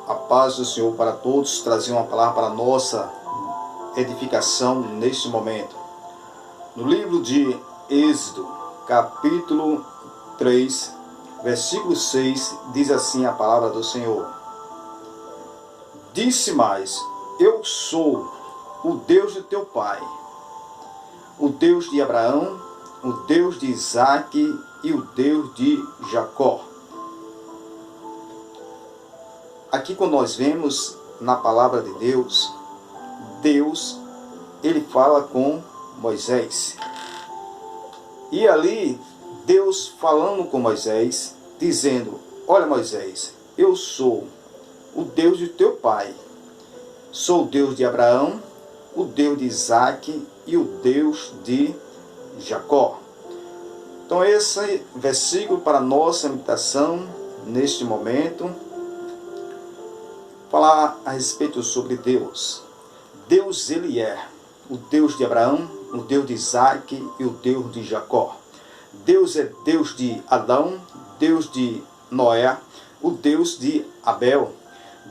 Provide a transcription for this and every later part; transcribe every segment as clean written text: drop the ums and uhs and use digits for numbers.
A paz do Senhor para todos, trazer uma palavra para a nossa edificação neste momento. No livro de Êxodo, capítulo 3, versículo 6, diz assim a palavra do Senhor. Disse mais: eu sou o Deus de teu pai, o Deus de Abraão, o Deus de Isaque e o Deus de Jacó. Aqui quando nós vemos na palavra de Deus, ele fala com Moisés. E ali, Deus falando com Moisés, dizendo: olha Moisés, eu sou o Deus de teu pai. Sou o Deus de Abraão, o Deus de Isaque e o Deus de Jacó. Então esse versículo para a nossa meditação neste momento, falar a respeito sobre Deus. Deus, ele é o Deus de Abraão, o Deus de Isaque e o Deus de Jacó. Deus é Deus de Adão, Deus de Noé, o Deus de Abel.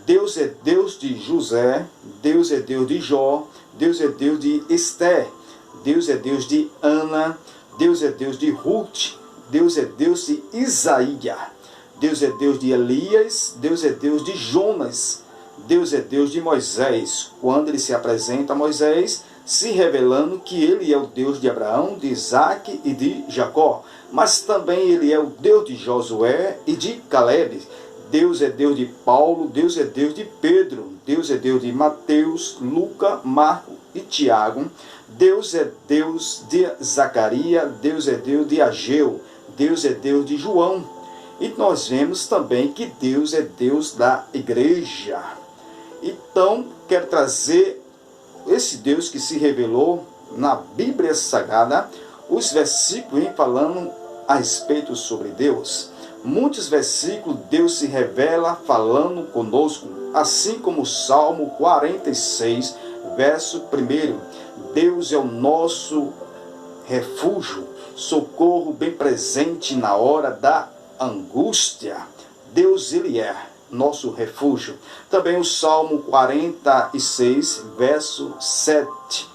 Deus é Deus de José, Deus é Deus de Jó, Deus é Deus de Esté, Deus é Deus de Ana, Deus é Deus de Ruth, Deus é Deus de Isaías, Deus é Deus de Elias, Deus é Deus de Jonas, Deus é Deus de Moisés, quando ele se apresenta a Moisés, se revelando que ele é o Deus de Abraão, de Isaque e de Jacó. Mas também ele é o Deus de Josué e de Caleb. Deus é Deus de Paulo, Deus é Deus de Pedro, Deus é Deus de Mateus, Lucas, Marco e Tiago. Deus é Deus de Zacarias, Deus é Deus de Ageu, Deus é Deus de João. E nós vemos também que Deus é Deus da igreja. Então, quero trazer esse Deus que se revelou na Bíblia Sagrada, os versículos vêm falando a respeito sobre Deus. Muitos versículos Deus se revela falando conosco, assim como o Salmo 46, verso 1. Deus é o nosso refúgio, socorro bem presente na hora da angústia. Deus, ele é nosso refúgio. Também o Salmo 46, verso 7,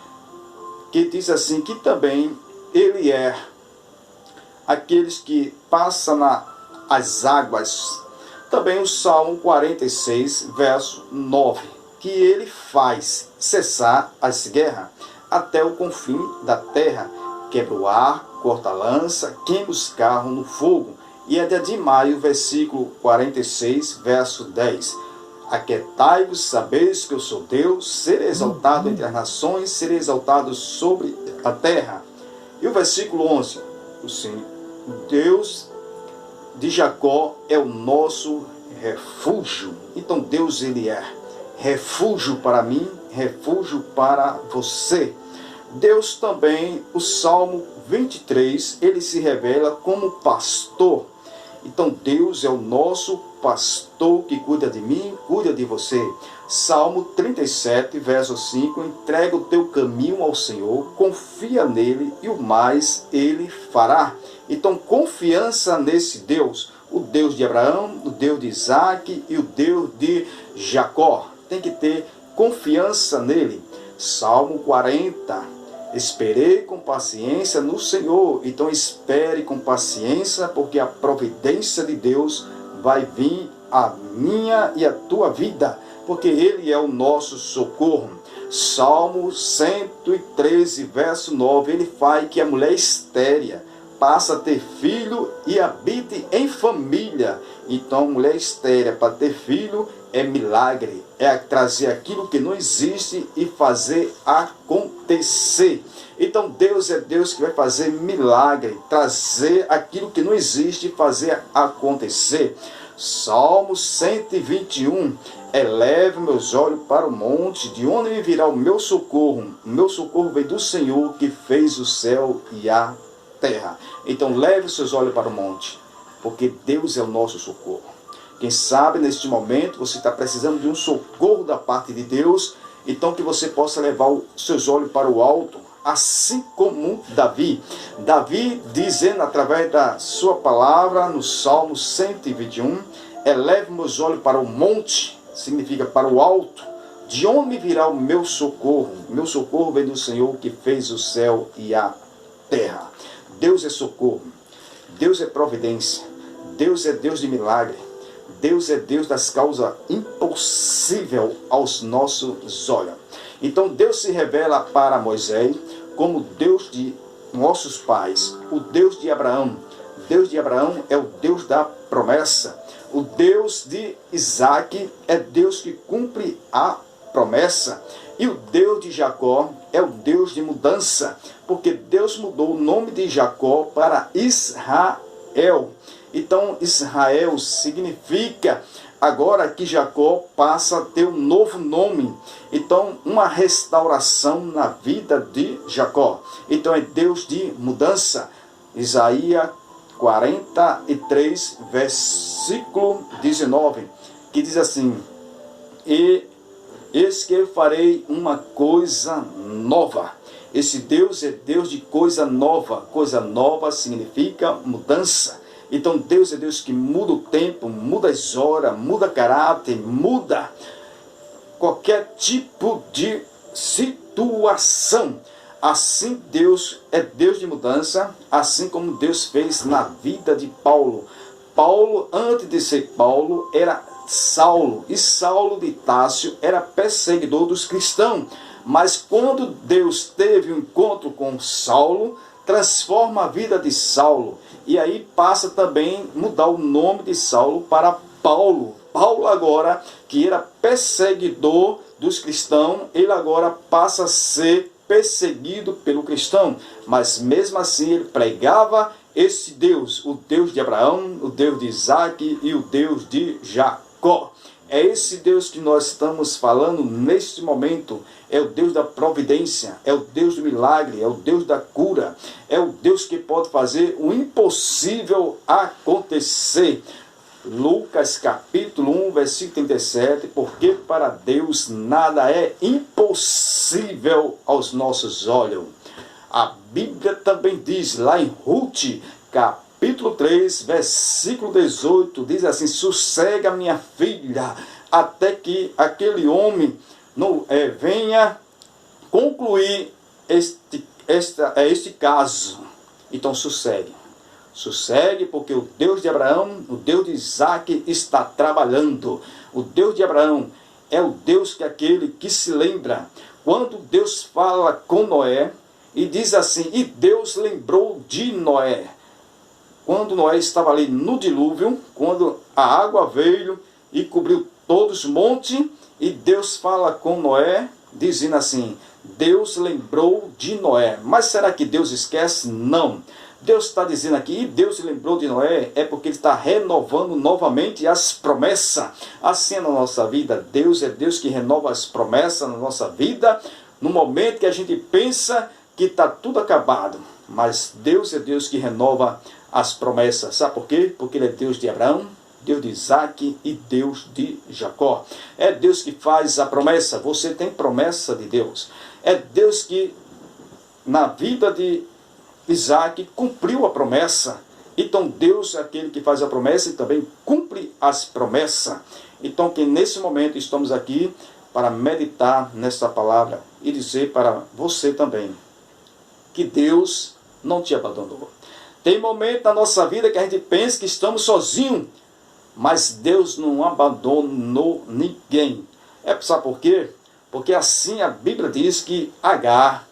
que diz assim, que também ele é aqueles que passam as águas. Também o Salmo 46, verso 9, que ele faz cessar as guerras até o confim da terra, quebra o arco, corta a lança, queima os carros no fogo. E é de Maio, versículo 46, verso 10. Aquietai-vos, sabeis que eu sou Deus, serei exaltado entre as nações, serei exaltado sobre a terra. E o versículo 11, o Deus de Jacó é o nosso refúgio. Então Deus, ele é refúgio para mim, refúgio para você. Deus também, o Salmo 23, ele se revela como pastor. Então Deus é o nosso pastor que cuida de mim, cuida de você. Salmo 37, verso 5, entrega o teu caminho ao Senhor, confia nele e o mais ele fará. Então confiança nesse Deus, o Deus de Abraão, o Deus de Isaque e o Deus de Jacó. Tem que ter confiança nele. Salmo 40, esperei com paciência no Senhor. Então espere com paciência, porque a providência de Deus vai vir a minha e a tua vida, porque ele é o nosso socorro. Salmo 113, verso 9, ele faz que a mulher estéril passa a ter filho e habite em família. Então, mulher estéril para ter filho é milagre, é trazer aquilo que não existe e fazer acontecer. Então Deus é Deus que vai fazer milagre, trazer aquilo que não existe e fazer acontecer. Salmo 121, eleve meus olhos para o monte, de onde me virá o meu socorro? O meu socorro vem do Senhor que fez o céu e a terra. Então leve os seus olhos para o monte, porque Deus é o nosso socorro. Quem sabe neste momento você está precisando de um socorro da parte de Deus, então que você possa levar os seus olhos para o alto, assim como Davi. Davi dizendo através da sua palavra no Salmo 121, eleve meus olhos para o monte, significa para o alto. De onde me virá o meu socorro? Meu socorro vem do Senhor que fez o céu e a terra. Deus é socorro. Deus é providência. Deus é Deus de milagre. Deus é Deus das causas impossíveis aos nossos olhos. Então Deus se revela para Moisés como Deus de nossos pais, o Deus de Abraão. Deus de Abraão é o Deus da promessa. O Deus de Isaac é Deus que cumpre a promessa. E o Deus de Jacó é o Deus de mudança, porque Deus mudou o nome de Jacó para Israel. Então Israel significa agora que Jacó passa a ter um novo nome. Então uma restauração na vida de Jacó. Então é Deus de mudança. Isaías 43, versículo 19, que diz assim: E eis que eu farei uma coisa nova. Esse Deus é Deus de coisa nova. Coisa nova significa mudança. Então Deus é Deus que muda o tempo, muda as horas, muda caráter, muda qualquer tipo de situação. Assim Deus é Deus de mudança, assim como Deus fez na vida de Paulo. Paulo, antes de ser Paulo, era Saulo, e Saulo de Tarso era perseguidor dos cristãos. Mas quando Deus teve um encontro com Saulo, transforma a vida de Saulo, e aí passa também a mudar o nome de Saulo para Paulo. Paulo agora, que era perseguidor dos cristãos, ele agora passa a ser perseguido pelo cristão, mas mesmo assim ele pregava esse Deus, o Deus de Abraão, o Deus de Isaac e o Deus de Jacó. É esse Deus que nós estamos falando neste momento. É o Deus da providência, é o Deus do milagre, é o Deus da cura, é o Deus que pode fazer o impossível acontecer. Lucas capítulo 1, versículo 37, porque para Deus nada é impossível aos nossos olhos. A Bíblia também diz lá em Ruth, capítulo 3, versículo 18, diz assim: sossega minha filha, até que aquele homem venha concluir este caso. Então sossegue. Sossegue, porque o Deus de Abraão, o Deus de Isaac está trabalhando. O Deus de Abraão é o Deus que é aquele que se lembra. Quando Deus fala com Noé e diz assim: e Deus lembrou de Noé. Quando Noé estava ali no dilúvio, quando a água veio e cobriu todos os montes, e Deus fala com Noé, dizendo assim: Deus lembrou de Noé. Mas será que Deus esquece? Não. Deus está dizendo aqui, e Deus lembrou de Noé, é porque Ele está renovando novamente as promessas. Assim é na nossa vida. Deus é Deus que renova as promessas na nossa vida, no momento que a gente pensa que está tudo acabado. Mas Deus é Deus que renova as promessas. Sabe por quê? Porque Ele é Deus de Abraão, Deus de Isaac e Deus de Jacó. É Deus que faz a promessa. Você tem promessa de Deus. É Deus que, na vida de Isaac, cumpriu a promessa. Então Deus é aquele que faz a promessa e também cumpre as promessas. Então que nesse momento estamos aqui para meditar nessa palavra e dizer para você também que Deus não te abandonou. Tem momento na nossa vida que a gente pensa que estamos sozinhos, mas Deus não abandonou ninguém. Sabe por quê? Porque assim a Bíblia diz que Agar,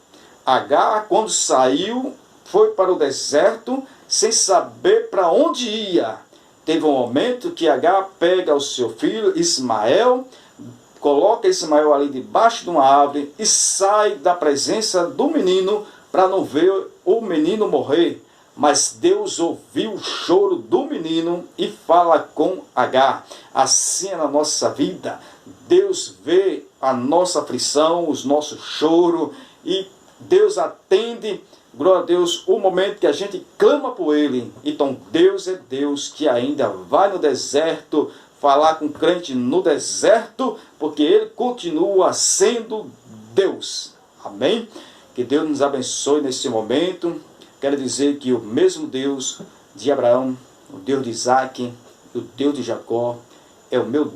quando saiu, foi para o deserto sem saber para onde ia. Teve um momento que Agar pega o seu filho Ismael, coloca Ismael ali debaixo de uma árvore e sai da presença do menino para não ver o menino morrer. Mas Deus ouviu o choro do menino e fala com Agar. Assim é na nossa vida. Deus vê a nossa aflição, os nossos choros, e Deus atende, glória a Deus, o momento que a gente clama por Ele. Então Deus é Deus que ainda vai no deserto falar com o crente no deserto, porque Ele continua sendo Deus. Amém? Que Deus nos abençoe nesse momento. Quero dizer que o mesmo Deus de Abraão, o Deus de Isaac, o Deus de Jacó, é o meu Deus.